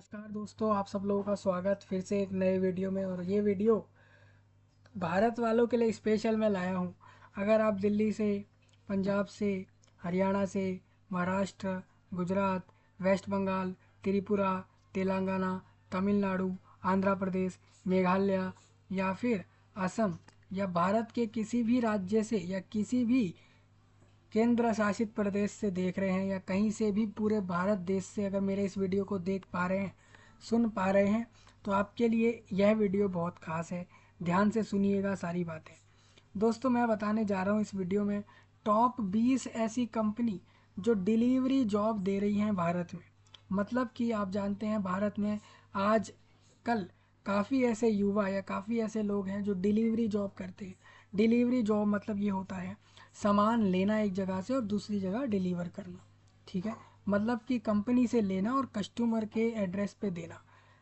नमस्कार दोस्तों, आप सब लोगों का स्वागत फिर से एक नए वीडियो में। और ये वीडियो भारत वालों के लिए स्पेशल मैं लाया हूँ। अगर आप दिल्ली से, पंजाब से, हरियाणा से, महाराष्ट्र, गुजरात, वेस्ट बंगाल, त्रिपुरा, तेलंगाना, तमिलनाडु, आंध्र प्रदेश, मेघालय या फिर असम या भारत के किसी भी राज्य से या किसी भी केंद्र शासित प्रदेश से देख रहे हैं या कहीं से भी पूरे भारत देश से अगर मेरे इस वीडियो को देख पा रहे हैं, सुन पा रहे हैं, तो आपके लिए यह वीडियो बहुत खास है। ध्यान से सुनिएगा सारी बातें। दोस्तों, मैं बताने जा रहा हूँ इस वीडियो में टॉप 20 ऐसी कंपनी जो डिलीवरी जॉब दे रही हैं भारत में। मतलब कि आप जानते हैं भारत में आज कल काफ़ी ऐसे युवा या काफ़ी ऐसे लोग हैं जो डिलीवरी जॉब करते हैं। डिलीवरी जॉब मतलब ये होता है सामान लेना एक जगह से और दूसरी जगह डिलीवर करना। ठीक है, मतलब कि कंपनी से लेना और कस्टमर के एड्रेस पे देना।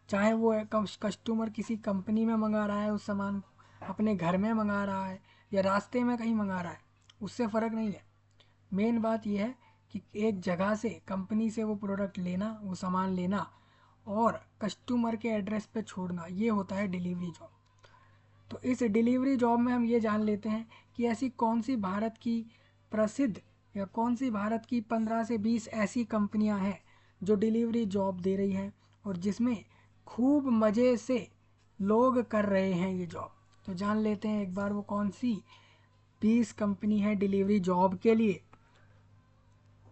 चाहे वो कस्टमर किसी कंपनी में मंगा रहा है उस सामान को, अपने घर में मंगा रहा है या रास्ते में कहीं मंगा रहा है, उससे फ़र्क नहीं है। मेन बात यह है कि एक जगह से कंपनी से वो प्रोडक्ट लेना, वो सामान लेना और कस्टमर के एड्रेस पे छोड़ना, ये होता है डिलीवरी जॉब। तो इस डिलीवरी जॉब में हम ये जान लेते हैं कि ऐसी कौन सी भारत की प्रसिद्ध या कौन सी भारत की 15 से 20 ऐसी कंपनियां हैं जो डिलीवरी जॉब दे रही हैं और जिसमें खूब मज़े से लोग कर रहे हैं ये जॉब। तो जान लेते हैं एक बार वो कौन सी 20 कंपनी है डिलीवरी जॉब के लिए।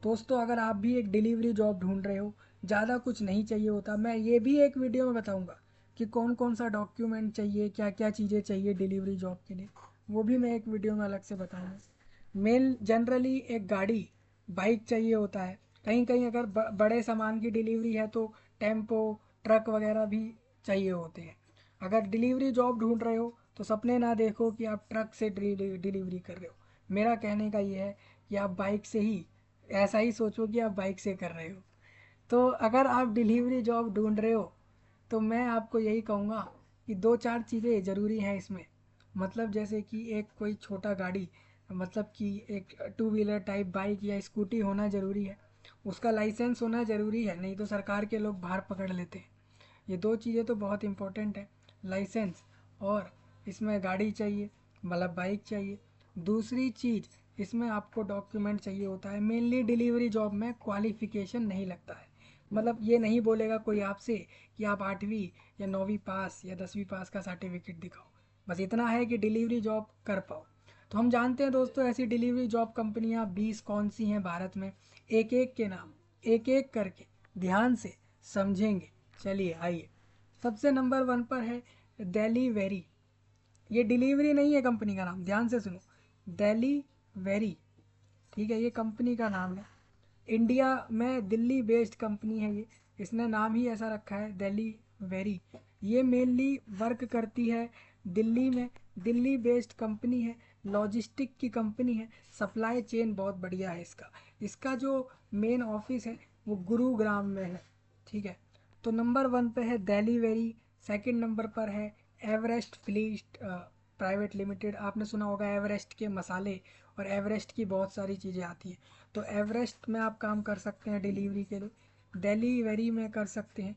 दोस्तों, अगर आप भी एक डिलीवरी जॉब ढूंढ रहे हो, ज़्यादा कुछ नहीं चाहिए होता। मैं ये भी एक वीडियो में बताऊंगा कि कौन कौन सा डॉक्यूमेंट चाहिए, क्या क्या चीज़ें चाहिए डिलीवरी जॉब के लिए, वो भी मैं एक वीडियो में अलग से बताऊंगा। मेन जनरली एक गाड़ी, बाइक चाहिए होता है। कहीं कहीं अगर बड़े सामान की डिलीवरी है तो टेम्पो, ट्रक वगैरह भी चाहिए होते हैं। अगर डिलीवरी जॉब ढूंढ रहे हो तो सपने ना देखो कि आप ट्रक से डिलीवरी कर रहे हो। मेरा कहने का ये है कि आप बाइक से ही, ऐसा ही सोचो कि आप बाइक से कर रहे हो। तो अगर आप डिलीवरी जॉब ढूंढ रहे हो तो मैं आपको यही कहूँगा कि दो चार चीज़ें ज़रूरी हैं इसमें। मतलब जैसे कि एक कोई छोटा गाड़ी, मतलब कि एक टू व्हीलर टाइप बाइक या स्कूटी होना ज़रूरी है। उसका लाइसेंस होना ज़रूरी है, नहीं तो सरकार के लोग बाहर पकड़ लेते हैं। ये दो चीज़ें तो बहुत इंपॉर्टेंट है, लाइसेंस और इसमें गाड़ी चाहिए, मतलब बाइक चाहिए। दूसरी चीज़, इसमें आपको डॉक्यूमेंट चाहिए होता है। मेनली डिलीवरी जॉब में क्वालिफ़िकेशन नहीं लगता है। मतलब ये नहीं बोलेगा कोई आपसे कि आप 8वीं या 9वीं पास या 10वीं पास का सर्टिफिकेट दिखाओ। बस इतना है कि डिलीवरी जॉब कर पाओ। तो हम जानते हैं दोस्तों ऐसी डिलीवरी जॉब कंपनियां 20 कौन सी हैं भारत में। एक एक के नाम एक एक करके ध्यान से समझेंगे। चलिए आइए। सबसे नंबर 1 पर है दिल्ली वेरी। ये डिलीवरी नहीं है कंपनी का नाम, ध्यान से सुनो। दिल्ली वेरी, ठीक है, ये कंपनी का नाम है। इंडिया में दिल्ली बेस्ड कंपनी है ये, इसने नाम ही ऐसा रखा है दिल्ली वेरी। ये मेनली वर्क करती है दिल्ली में। दिल्ली बेस्ड कंपनी है, लॉजिस्टिक की कंपनी है। सप्लाई चेन बहुत बढ़िया है इसका। इसका जो मेन ऑफिस है वो गुरुग्राम में है। ठीक है, तो नंबर 1 पे है दिल्ली वेरी। सेकंड नंबर पर है एवरेस्ट फ्लीट प्राइवेट लिमिटेड। आपने सुना होगा एवरेस्ट के मसाले और एवरेस्ट की बहुत सारी चीज़ें आती हैं। तो एवरेस्ट में आप काम कर सकते हैं डिलीवरी के लिए। दिल्ली वेरी में कर सकते हैं।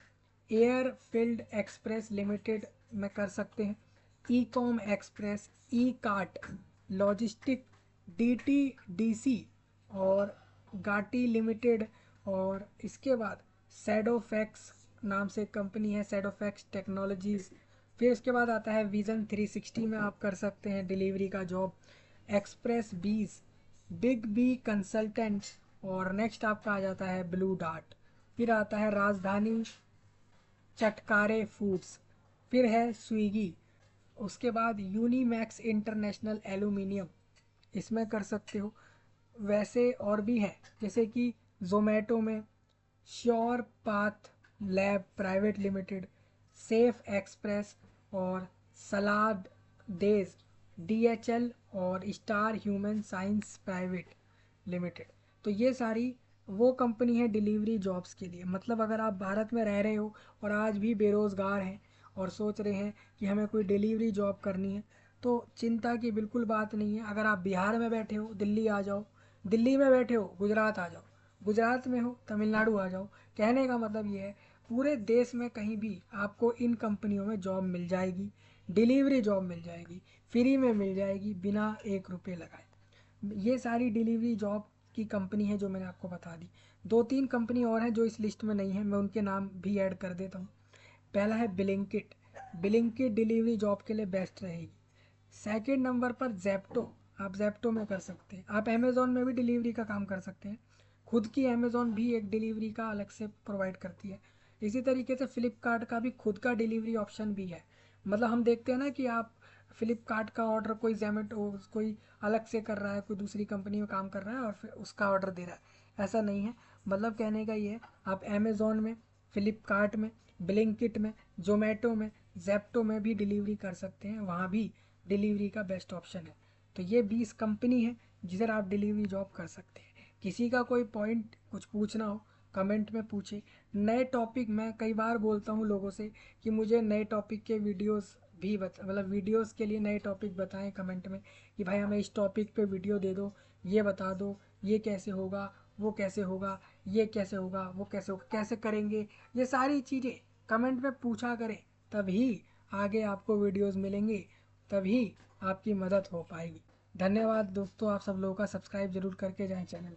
एयर फील्ड एक्सप्रेस लिमिटेड में कर सकते हैं। Ecom Express, Ekart logistic, D T D C और गाटी लिमिटेड। और इसके बाद सैडोफैक्स नाम से कंपनी है, सैडोफैक्स टेक्नोलॉजीज़। फिर उसके बाद आता है विज़न 360 में आप कर सकते हैं डिलीवरी का जॉब। एक्सप्रेस बीज, बिग बी कंसल्टेंट और नेक्स्ट आपका आ जाता है ब्लू डार्ट। फिर आता है राजधानी चटकारे फूड्स, फिर है स्विगी। उसके बाद यूनीमैक्स इंटरनेशनल एल्यूमिनियम, इसमें कर सकते हो। वैसे और भी हैं जैसे कि जोमेटो में sure path lab private limited, safe express और सलाद डेज, डीएचएल और star human science private limited. तो ये सारी वो कंपनी है डिलीवरी जॉब्स के लिए। मतलब अगर आप भारत में रह रहे हो और आज भी बेरोज़गार हैं और सोच रहे हैं कि हमें कोई डिलीवरी जॉब करनी है, तो चिंता की बिल्कुल बात नहीं है। अगर आप बिहार में बैठे हो दिल्ली आ जाओ, दिल्ली में बैठे हो गुजरात आ जाओ, गुजरात में हो तमिलनाडु आ जाओ। कहने का मतलब ये है पूरे देश में कहीं भी आपको इन कंपनियों में जॉब मिल जाएगी, डिलीवरी जॉब मिल जाएगी, फ्री में मिल जाएगी बिना 1 रुपये लगाए। ये सारी डिलीवरी जॉब की कंपनी है जो मैंने आपको बता दी। 2-3 कंपनी और हैं जो इस लिस्ट में नहीं है, मैं उनके नाम भी ऐड कर देता हूँ। पहला है ब्लिंकिट। ब्लिंकिट डिलीवरी जॉब के लिए बेस्ट रहेगी। सेकंड नंबर पर जेप्टो, आप जेप्टो में कर सकते हैं। आप अमेज़ॉन में भी डिलीवरी का काम कर सकते हैं, खुद की अमेज़ॉन भी एक डिलीवरी का अलग से प्रोवाइड करती है। इसी तरीके से फ़्लिपकार्ट का भी खुद का डिलीवरी ऑप्शन भी है। मतलब हम देखते हैं ना कि आप फ़्लिपकार्ट का ऑर्डर कोई ज़ोमैटो कोई अलग से कर रहा है, कोई दूसरी कंपनी में काम कर रहा है और फिर उसका ऑर्डर दे रहा है, ऐसा नहीं है। मतलब कहने का ये है, आप अमेज़ॉन में, फ़्लिपकार्ट में, ब्लिंकिट में, ज़ोमैटो में, ज़ेप्टो में भी डिलीवरी कर सकते हैं, वहाँ भी डिलीवरी का बेस्ट ऑप्शन है। तो ये 20 कंपनी है जिधर आप डिलीवरी जॉब कर सकते हैं। किसी का कोई पॉइंट कुछ पूछना हो कमेंट में पूछे। नए टॉपिक, मैं कई बार बोलता हूँ लोगों से कि मुझे नए टॉपिक के वीडियोस भी मतलब वीडियोस के लिए नए टॉपिक बताएं कमेंट में कि भाई हमें इस टॉपिक पे वीडियो दे दो, ये बता दो, ये कैसे होगा, वो कैसे होगा, ये कैसे होगा, वो कैसे होगा, कैसे करेंगे। ये सारी चीज़ें कमेंट में पूछा करें, तभी आगे आपको वीडियोस मिलेंगे, तभी आपकी मदद हो पाएगी। धन्यवाद दोस्तों, आप सब लोगों का। सब्सक्राइब जरूर करके जाएं चैनल।